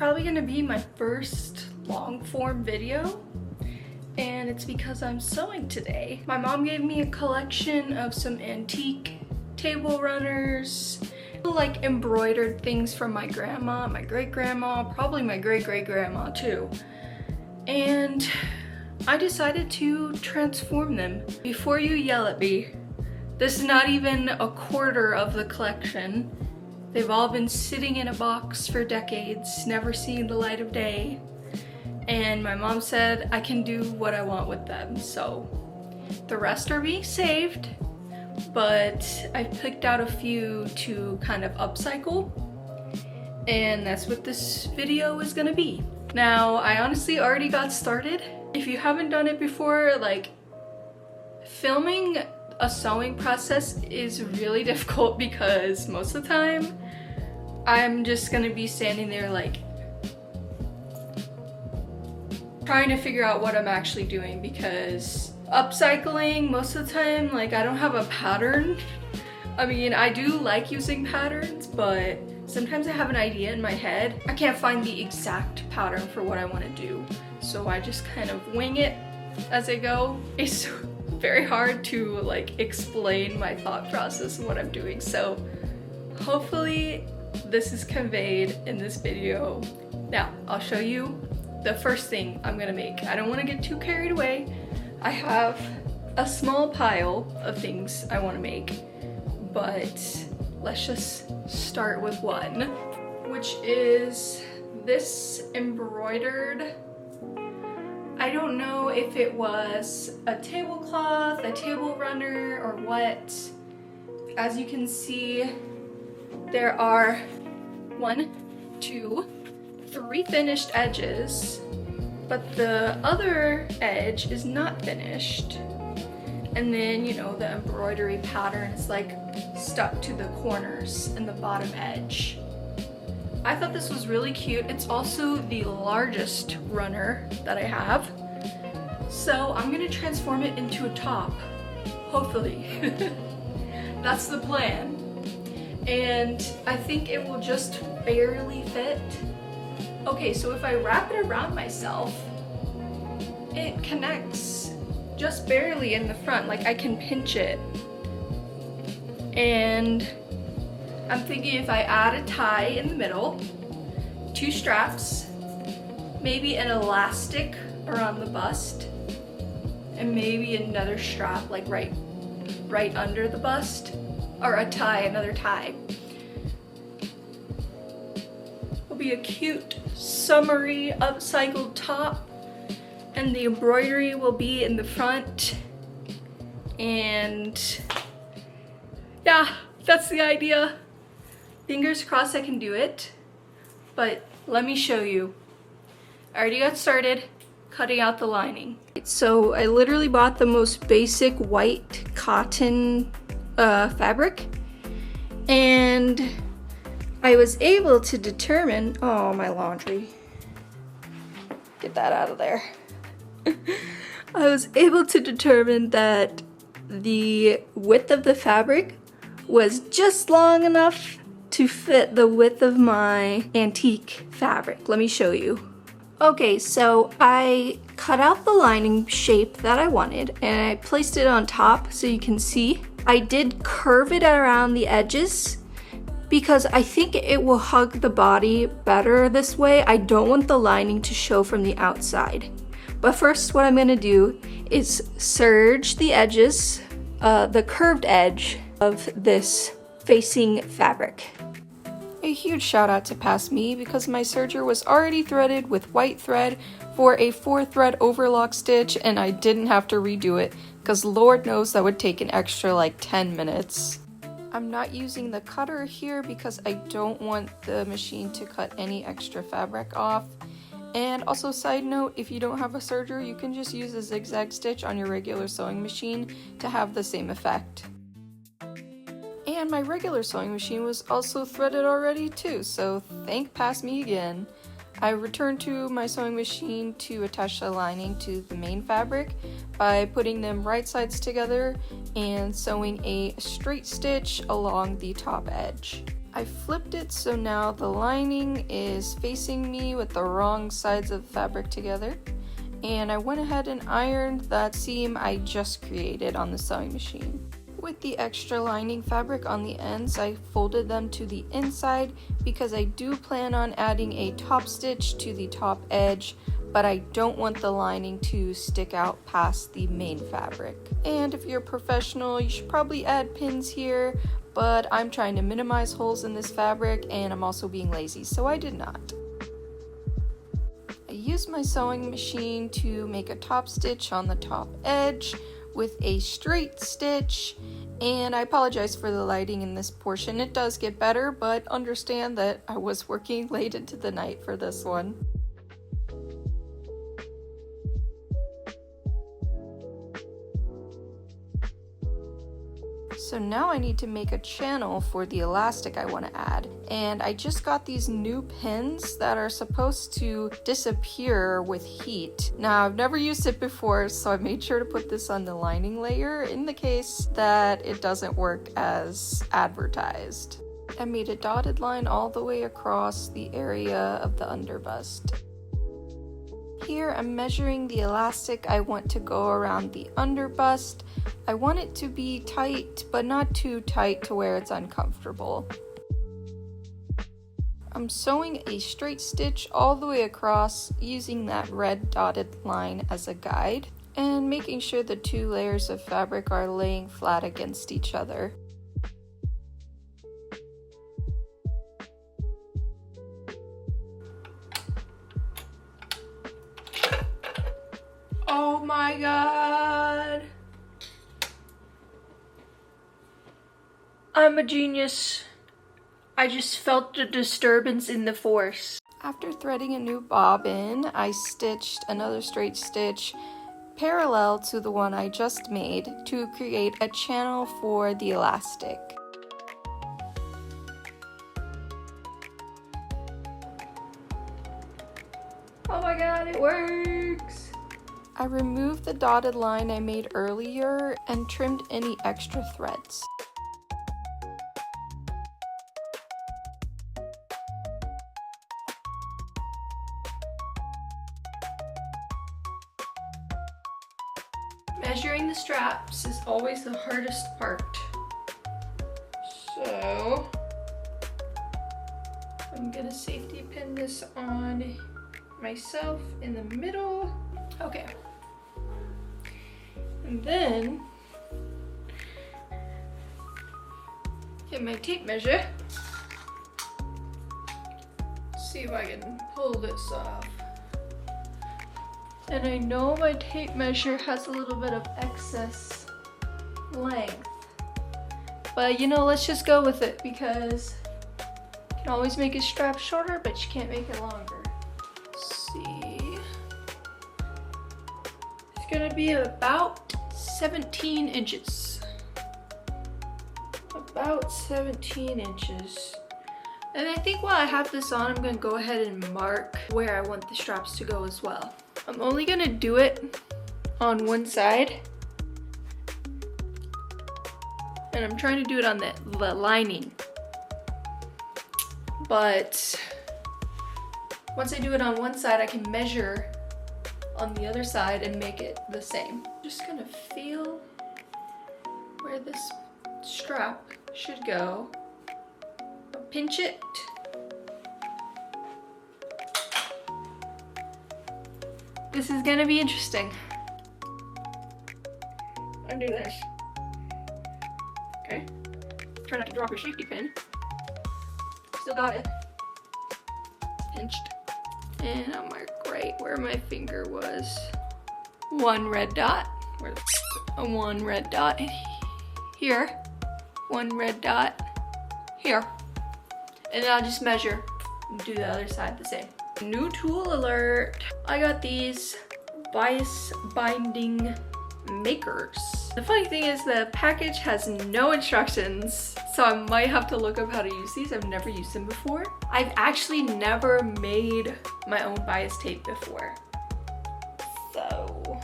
probably gonna be my first long form video, and it's because I'm sewing today. My mom gave me a collection of some antique table runners, like embroidered things from my grandma, my great-grandma, probably my great-great-grandma too. And I decided to transform them. Before you yell at me, this is not even a quarter of the collection. They've all been sitting in a box for decades, never seen the light of day. And my mom said I can do what I want with them. So the rest are being saved, but I picked out a few to kind of upcycle. And that's what this video is gonna be. Now, I honestly already got started. If you haven't done it before, like, filming a sewing process is really difficult because most of the time I'm just gonna be standing there like trying to figure out what I'm actually doing, because upcycling, most of the time, like, I don't have a pattern. I mean, I do like using patterns, but sometimes I have an idea in my head. I can't find the exact pattern for what I want to do, so I just kind of wing it as I go. It's very hard to like explain my thought process and what I'm doing, so hopefully this is conveyed in this video. Now, I'll show you the first thing I'm gonna make. I don't want to get too carried away. I have a small pile of things I want to make, but let's just start with one, which is this embroidered, I don't know if it was a tablecloth, a table runner, or what. As you can see, there are 1, 2, 3 finished edges, but the other edge is not finished. And then, you know, the embroidery pattern is like stuck to the corners and the bottom edge. I thought this was really cute. It's also the largest runner that I have. So I'm gonna transform it into a top, hopefully. That's the plan. And I think it will just barely fit. Okay, so if I wrap it around myself, it connects just barely in the front, like I can pinch it. And I'm thinking if I add a tie in the middle, 2 straps, maybe an elastic around the bust, and maybe another strap like right under the bust, or a tie, another tie. Will be a cute summery upcycled top, and the embroidery will be in the front. And yeah, that's the idea. Fingers crossed I can do it, but let me show you. I already got started cutting out the lining. So I literally bought the most basic white cotton fabric, and I was able to determine, oh, my laundry, get that out of there. I was able to determine that the width of the fabric was just long enough to fit the width of my antique fabric. Let me show you. Okay, so I cut out the lining shape that I wanted and I placed it on top so you can see. I did curve it around the edges because I think it will hug the body better this way. I don't want the lining to show from the outside. But first, what I'm gonna do is serge the edges, the curved edge of this facing fabric. A huge shout out to Past Me, because my serger was already threaded with white thread for a 4-thread overlock stitch, and I didn't have to redo it because Lord knows that would take an extra like 10 minutes. I'm not using the cutter here because I don't want the machine to cut any extra fabric off. And also, side note, if you don't have a serger, you can just use a zigzag stitch on your regular sewing machine to have the same effect. And my regular sewing machine was also threaded already too, so thank Past Me again. I returned to my sewing machine to attach the lining to the main fabric by putting them right sides together and sewing a straight stitch along the top edge. I flipped it so now the lining is facing me with the wrong sides of the fabric together. And I went ahead and ironed that seam I just created on the sewing machine. With the extra lining fabric on the ends, I folded them to the inside because I do plan on adding a top stitch to the top edge, but I don't want the lining to stick out past the main fabric. And if you're a professional, you should probably add pins here, but I'm trying to minimize holes in this fabric and I'm also being lazy, so I did not. I used my sewing machine to make a top stitch on the top edge with a straight stitch, and I apologize for the lighting in this portion. It does get better, but understand that I was working late into the night for this one. So now I need to make a channel for the elastic I want to add, and I just got these new pins that are supposed to disappear with heat. Now I've never used it before, so I made sure to put this on the lining layer in the case that it doesn't work as advertised. I made a dotted line all the way across the area of the underbust. Here I'm measuring the elastic I want to go around the underbust. I want it to be tight, but not too tight to where it's uncomfortable. I'm sewing a straight stitch all the way across using that red dotted line as a guide, and making sure the two layers of fabric are laying flat against each other. Oh my god! I'm a genius. I just felt the disturbance in the force. After threading a new bobbin, I stitched another straight stitch parallel to the one I just made to create a channel for the elastic. Oh my god, it works! I removed the dotted line I made earlier and trimmed any extra threads. Measuring the straps is always the hardest part. So I'm gonna safety pin this on myself in the middle. Okay. And then get my tape measure. See if I can pull this off. And I know my tape measure has a little bit of excess length, but you know, let's just go with it because you can always make a strap shorter, but you can't make it longer. Let's see. It's gonna be about 17 inches. About 17 inches. And I think while I have this on, I'm gonna go ahead and mark where I want the straps to go as well. I'm only gonna do it on one side. And I'm trying to do it on the lining. But once I do it on one side, I can measure on the other side and make it the same. Just gonna feel where this strap should go. Pinch it. This is gonna be interesting. Undo this. Okay. Try not to drop your safety pin. Still got it. Pinched. And I'll mark right where my finger was. One red dot. Where's one red dot here. One red dot here. And then I'll just measure and do the other side the same. New tool alert. I got these bias binding makers. The funny thing is the package has no instructions, so I might have to look up how to use these. I've never used them before. I've actually never made my own bias tape before, so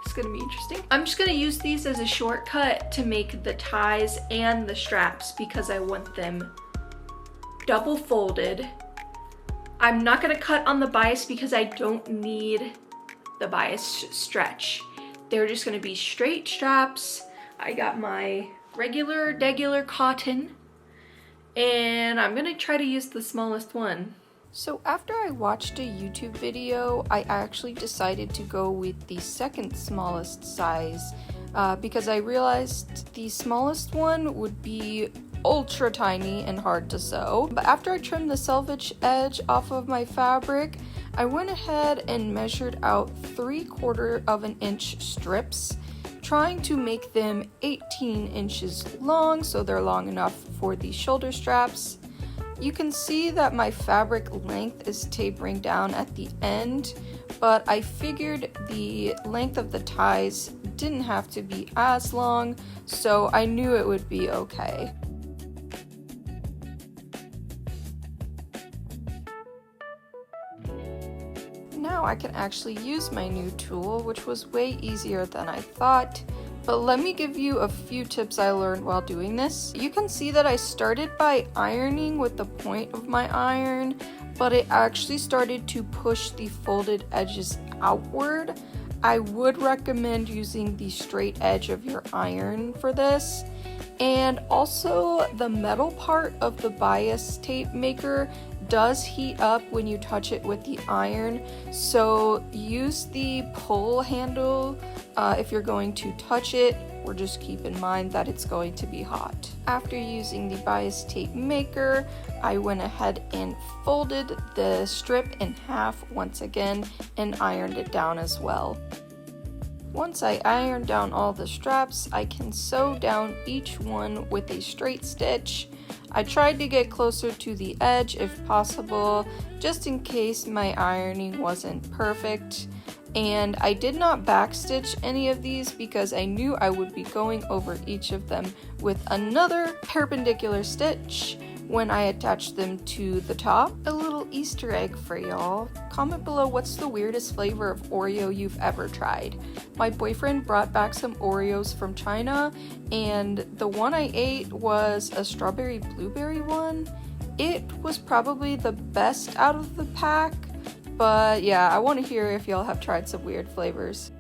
it's gonna be interesting. I'm just gonna use these as a shortcut to make the ties and the straps because I want them double folded. I'm not gonna cut on the bias because I don't need the bias stretch. They're just gonna be straight straps. I got my regular cotton, and I'm gonna try to use the smallest one. So after I watched a YouTube video, I actually decided to go with the second smallest size because I realized the smallest one would be ultra tiny and hard to sew. But after I trimmed the selvage edge off of my fabric, I went ahead and measured out 3/4 of an inch strips, trying to make them 18 inches long, so they're long enough for the shoulder straps. You can see that my fabric length is tapering down at the end, but I figured the length of the ties didn't have to be as long, so I knew it would be okay. Now I can actually use my new tool, which was way easier than I thought. But let me give you a few tips I learned while doing this. You can see that I started by ironing with the point of my iron, but it actually started to push the folded edges outward. I would recommend using the straight edge of your iron for this. And also the metal part of the bias tape maker does heat up when you touch it with the iron, so use the pull handle if you're going to touch it, or just keep in mind that it's going to be hot. After using the bias tape maker, I went ahead and folded the strip in half once again and ironed it down as well. Once I iron down all the straps, I can sew down each one with a straight stitch. I tried to get closer to the edge if possible, just in case my ironing wasn't perfect. And I did not backstitch any of these because I knew I would be going over each of them with another perpendicular stitch when I attached them to the top. A little Easter egg for y'all. Comment below what's the weirdest flavor of Oreo you've ever tried. My boyfriend brought back some Oreos from China, and the one I ate was a strawberry blueberry one. It was probably the best out of the pack, but yeah, I want to hear if y'all have tried some weird flavors.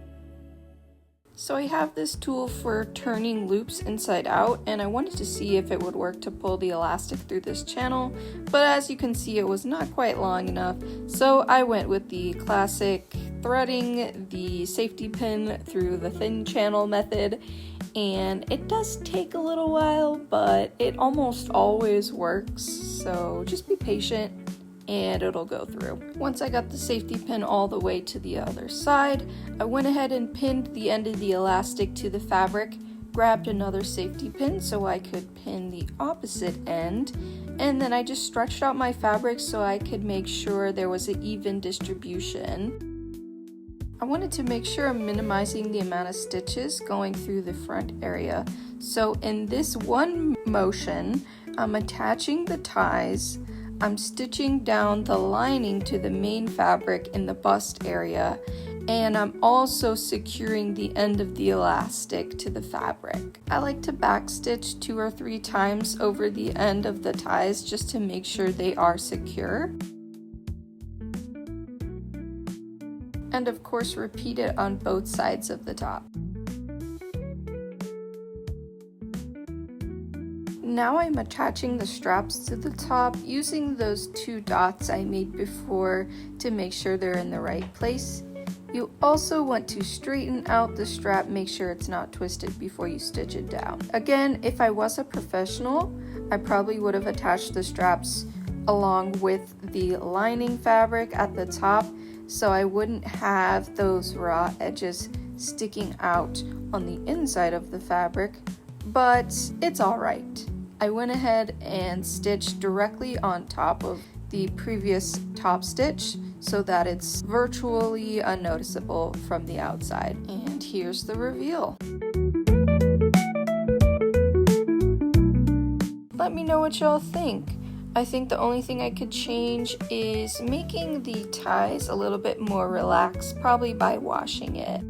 So I have this tool for turning loops inside out, and I wanted to see if it would work to pull the elastic through this channel, but as you can see it was not quite long enough, so I went with the classic threading the safety pin through the thin channel method, and it does take a little while, but it almost always works, so just be patient and it'll go through. Once I got the safety pin all the way to the other side, I went ahead and pinned the end of the elastic to the fabric, grabbed another safety pin so I could pin the opposite end, and then I just stretched out my fabric so I could make sure there was an even distribution. I wanted to make sure I'm minimizing the amount of stitches going through the front area. So in this one motion, I'm attaching the ties, I'm stitching down the lining to the main fabric in the bust area, and I'm also securing the end of the elastic to the fabric. I like to backstitch 2 or 3 times over the end of the ties just to make sure they are secure. And of course repeat it on both sides of the top. Now I'm attaching the straps to the top using those 2 dots I made before to make sure they're in the right place. You also want to straighten out the strap, make sure it's not twisted before you stitch it down. Again, if I was a professional, I probably would have attached the straps along with the lining fabric at the top, so I wouldn't have those raw edges sticking out on the inside of the fabric, but it's alright. I went ahead and stitched directly on top of the previous top stitch so that it's virtually unnoticeable from the outside. And here's the reveal. Let me know what y'all think. I think the only thing I could change is making the ties a little bit more relaxed, probably by washing it.